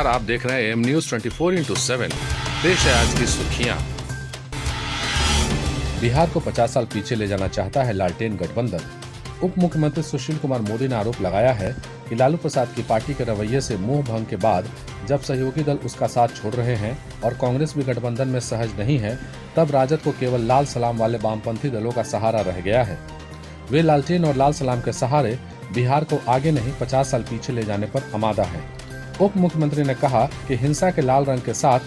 नमस्कार, आप देख रहे हैं एम न्यूज 24x7। पेश है आज की सुर्खियां। बिहार को 50 साल पीछे ले जाना चाहता है लालटेन गठबंधन। उप मुख्यमंत्री सुशील कुमार मोदी ने आरोप लगाया है कि लालू प्रसाद की पार्टी के रवैये से मुंह भंग के बाद जब सहयोगी दल उसका साथ छोड़ रहे हैं और कांग्रेस भी गठबंधन में सहज नहीं है, तब राजद को केवल लाल सलाम वाले वामपंथी दलों का सहारा रह गया है। वे लालटेन और लाल सलाम के सहारे बिहार को आगे नहीं 50 साल पीछे ले जाने पर आमादा है। उप मुख्यमंत्री ने कहा कि हिंसा के लाल रंग के साथ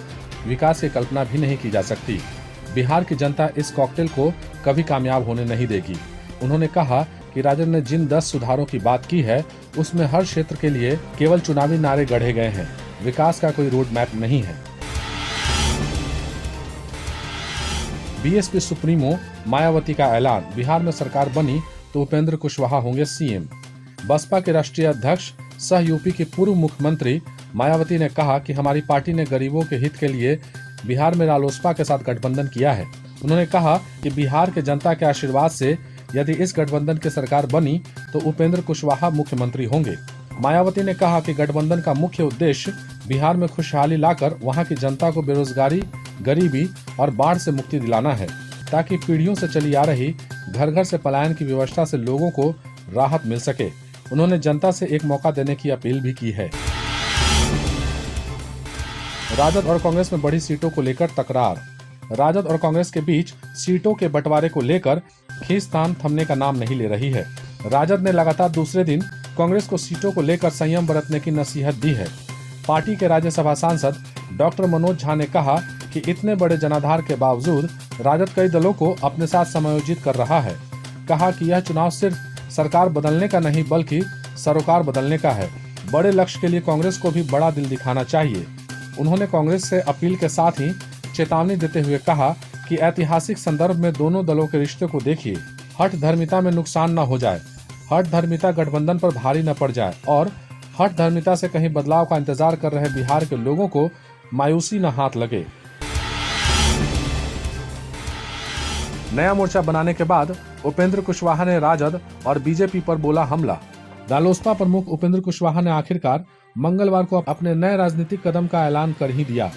विकास की कल्पना भी नहीं की जा सकती। बिहार की जनता इस कॉकटेल को कभी कामयाब होने नहीं देगी। उन्होंने कहा कि राजद ने जिन 10 सुधारों की बात की है, उसमें हर क्षेत्र के लिए केवल चुनावी नारे गढ़े गए हैं, विकास का कोई रोड मैप नहीं है। बीएसपी सुप्रीमो मायावती का ऐलान, बिहार में सरकार बनी तो उपेंद्र कुशवाहा होंगे सीएम। बसपा के राष्ट्रीय अध्यक्ष सह यूपी की पूर्व मुख्यमंत्री मायावती ने कहा कि हमारी पार्टी ने गरीबों के हित के लिए बिहार में रालोसपा के साथ गठबंधन किया है। उन्होंने कहा कि बिहार के जनता के आशीर्वाद से यदि इस गठबंधन की सरकार बनी तो उपेंद्र कुशवाहा मुख्यमंत्री होंगे। मायावती ने कहा कि गठबंधन का मुख्य उद्देश्य बिहार में खुशहाली लाकर वहां की जनता को बेरोजगारी, गरीबी और बाढ़ से मुक्ति दिलाना है, ताकि पीढ़ियों से चली आ रही घर घर से पलायन की व्यवस्था से लोगों को राहत मिल सके। उन्होंने जनता से एक मौका देने की अपील भी की है। राजद और कांग्रेस में बढ़ी सीटों को लेकर तकरार। राजद और कांग्रेस के बीच सीटों के बंटवारे को लेकर खींचतान थमने का नाम नहीं ले रही है। राजद ने लगातार दूसरे दिन कांग्रेस को सीटों को लेकर संयम बरतने की नसीहत दी है। पार्टी के राज्यसभा सांसद डॉक्टर मनोज झा ने कहा कि इतने बड़े जनाधार के बावजूद राजद कई दलों को अपने साथ समायोजित कर रहा है। कहा कि यह चुनाव सिर्फ सरकार बदलने का नहीं बल्कि सरोकार बदलने का है। बड़े लक्ष्य के लिए कांग्रेस को भी बड़ा दिल दिखाना चाहिए। उन्होंने कांग्रेस से अपील के साथ ही चेतावनी देते हुए कहा कि ऐतिहासिक संदर्भ में दोनों दलों के रिश्ते को देखिए, हठ धर्मिता में नुकसान न हो जाए, हठ धर्मिता गठबंधन पर भारी न पड़ जाए और हठ धर्मिता से कहीं बदलाव का इंतजार कर रहे बिहार के लोगों को मायूसी न हाथ लगे। नया मोर्चा बनाने के बाद उपेंद्र कुशवाहा ने राजद और बीजेपी पर बोला हमला। रालोसपा प्रमुख उपेंद्र कुशवाहा ने आखिरकार मंगलवार को अपने नए राजनीतिक कदम का ऐलान कर ही दिया।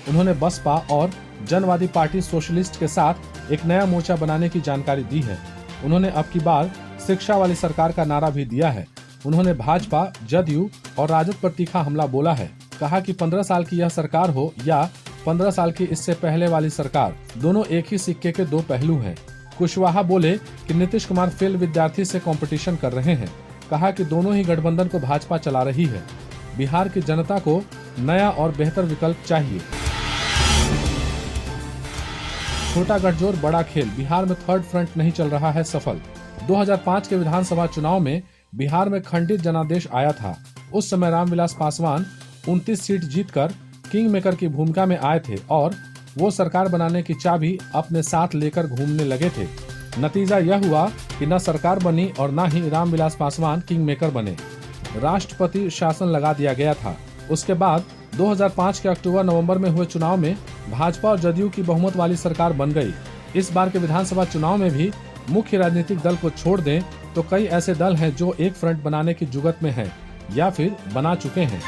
उन्होंने बसपा और जनवादी पार्टी सोशलिस्ट के साथ एक नया मोर्चा बनाने की जानकारी दी है। उन्होंने अब की बार शिक्षा वाली सरकार का नारा भी दिया है। उन्होंने भाजपा, जदयू और राजद पर तीखा हमला बोला है। कहा कि 15 साल की यह सरकार हो या 15 साल की इससे पहले वाली सरकार, दोनों एक ही सिक्के के दो पहलू हैं। कुशवाहा बोले कि नीतीश कुमार फेल विद्यार्थी से कंपटीशन कर रहे हैं। कहा कि दोनों ही गठबंधन को भाजपा चला रही है। बिहार की जनता को नया और बेहतर विकल्प चाहिए। छोटा गठजोड़ बड़ा खेल, बिहार में थर्ड फ्रंट नहीं चल रहा है सफल। 2005 के विधानसभा चुनाव में बिहार में खंडित जनादेश आया था। उस समय रामविलास पासवान 29 सीट जीतकर किंग मेकर की भूमिका में आए थे और वो सरकार बनाने की चाबी अपने साथ लेकर घूमने लगे थे। नतीजा यह हुआ कि न सरकार बनी और न ही रामविलास पासवान किंग मेकर बने। राष्ट्रपति शासन लगा दिया गया था। उसके बाद 2005 के अक्टूबर-नवंबर में हुए चुनाव में भाजपा और जदयू की बहुमत वाली सरकार बन गई। इस बार के विधानसभा चुनाव में भी मुख्य राजनीतिक दल को छोड़ दें तो कई ऐसे दल हैं जो एक फ्रंट बनाने की जुगत में हैं या फिर बना चुके हैं।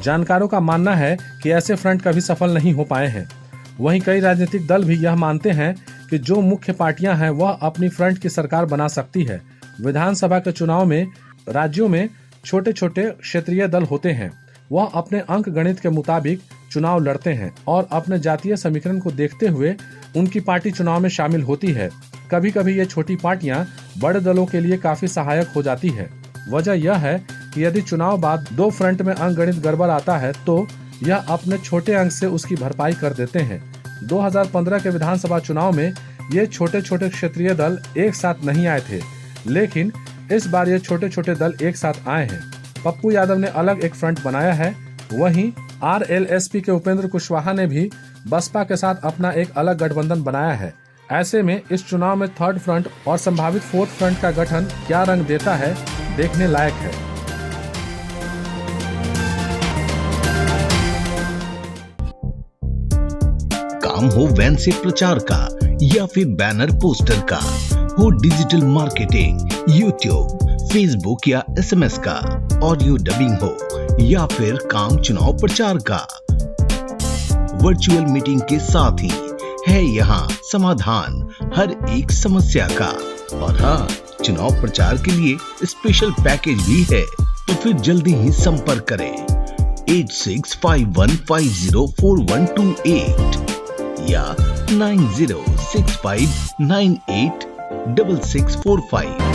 जानकारों का मानना है कि ऐसे फ्रंट कभी सफल नहीं हो पाए हैं। वहीं कई राजनीतिक दल भी यह मानते हैं कि जो मुख्य पार्टियां हैं वह अपनी फ्रंट की सरकार बना सकती है। विधानसभा के चुनाव में राज्यों में छोटे छोटे क्षेत्रीय दल होते हैं। वह अपने अंक गणित के मुताबिक चुनाव लड़ते हैं और अपने जातीय समीकरण को देखते हुए उनकी पार्टी चुनाव में शामिल होती है। कभी कभी ये छोटी पार्टियां बड़े दलों के लिए काफी सहायक हो जाती है। वजह यह है कि यदि चुनाव बाद दो फ्रंट में अंक गणित गड़बड़ आता है तो यह अपने छोटे अंक से उसकी भरपाई कर देते हैं। 2015 के विधानसभा चुनाव में ये छोटे छोटे क्षेत्रीय दल एक साथ नहीं आए थे, लेकिन इस बार ये छोटे छोटे दल एक साथ आए हैं। पप्पू यादव ने अलग एक फ्रंट बनाया है। वहीं आरएलएसपी के उपेंद्र कुशवाहा ने भी बसपा के साथ अपना एक अलग गठबंधन बनाया है। ऐसे में इस चुनाव में थर्ड फ्रंट और संभावित फोर्थ फ्रंट का गठन क्या रंग देता है, देखने लायक है। काम हो वैन से प्रचार का या फिर बैनर पोस्टर का, हो डिजिटल मार्केटिंग, यूट्यूब, फेसबुक या एसएमएस का, ऑडियो डबिंग हो या फिर काम चुनाव प्रचार का। वर्चुअल मीटिंग के साथ ही है यहाँ समाधान हर एक समस्या का। और हाँ, चुनाव प्रचार के लिए स्पेशल पैकेज भी है, तो फिर जल्दी ही संपर्क करें 8651504128 या 9065986645।